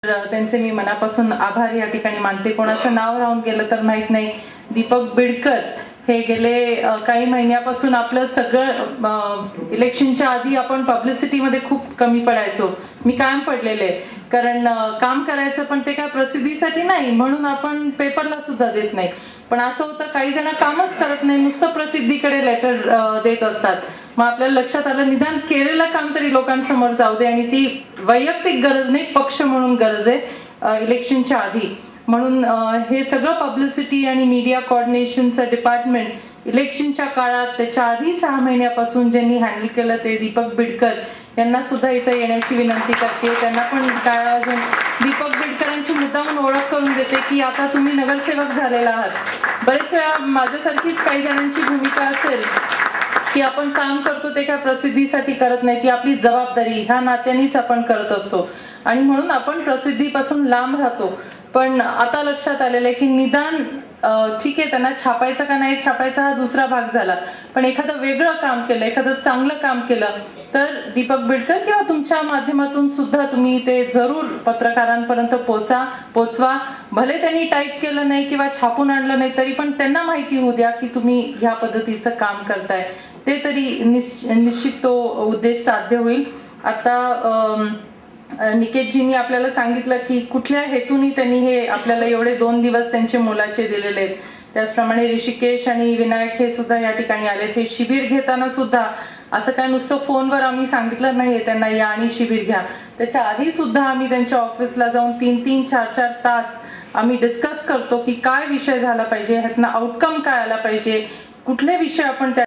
त्यांचे मी मनापासून आभार या ठिकाणी मानते। कोणाचं नाव राहून गेलं तर माहित नाही, दीपक बिडकर हे गेले काही महिन्यापासून आपलं सगळं इलेक्शनच्या आधी आपण पब्लिसिटीमध्ये खूप कमी पडायचो। मी कायम पडलेले, कारण काम करायचं पण ते काय प्रसिद्धीसाठी नाही म्हणून आपण पेपरला सुद्धा देत नाही। पण असं होतं काही जण कामच करत नाही, नुसतं प्रसिद्धीकडे लेटर देत असतात। मग आपल्याला लक्षात आलं निदान केलेलं काम तरी लोकांसमोर जाऊ दे, आणि ती वैयक्तिक गरज नाही, पक्ष म्हणून गरज आहे इलेक्शनच्या आधी। म्हणून हे सगळं पब्लिसिटी आणि मीडिया कोऑर्डिनेशनचं डिपार्टमेंट इलेक्शनच्या काळात त्याच्या आधी 6 महिन्यापासून ज्यांनी हँडल केलं ते दीपक बिडकर यांना सुद्धा इथे येण्याची विनंती करते। त्यांना पण काय अजून दीपक बिडकरांची मुद्दामून ओळख करून देते की आता तुम्ही नगरसेवक झालेला आहात। बरेच वेळा माझ्यासारखीच काही जणांची भूमिका असेल की आपण काम करतो ते काय प्रसिद्धीसाठी करत नाही, ती आपली जबाबदारी ह्या नात्यानेच आपण करत असतो आणि म्हणून आपण प्रसिद्धीपासून लांब राहतो। पण आता लक्षात आलेलं आहे की निदान ठीक आहे, त्यांना छापायचं का नाही छापायचा हा दुसरा भाग झाला, पण एखादं वेगळं काम केलं, एखादं चांगलं काम केलं तर दीपक बिडकर किंवा तुमच्या माध्यमातून सुद्धा तुम्ही ते जरूर पत्रकारांपर्यंत पोचवा। भले त्यांनी टाईप केलं नाही किंवा छापून आणलं नाही तरी पण त्यांना माहिती होऊ द्या की तुम्ही ह्या पद्धतीचं काम करताय, ते तरी निश्चित तो उद्देश साध्य होईल। आता निकेतजींनी आपल्याला सांगितलं की कुठल्या हेतूनी त्यांनी हे आपल्याला एवढे 2 दिवस त्यांचे मोलाचे दिलेले आहेत। त्याचप्रमाणे ऋषिकेश आणि विनायक हे सुद्धा या ठिकाणी आलेत। हे शिबिर घेताना सुद्धा असं काय नुसतं फोनवर आम्ही सांगितलं नाहीये त्यांना या आणि शिबिर घ्या, त्याच्या आधी सुद्धा आम्ही त्यांच्या ऑफिसला जाऊन 3-3, 4-4 तास आम्ही डिस्कस करतो की काय विषय झाला पाहिजे, ह्यातनं आउटकम काय आला पाहिजे, कुठले विषय आपण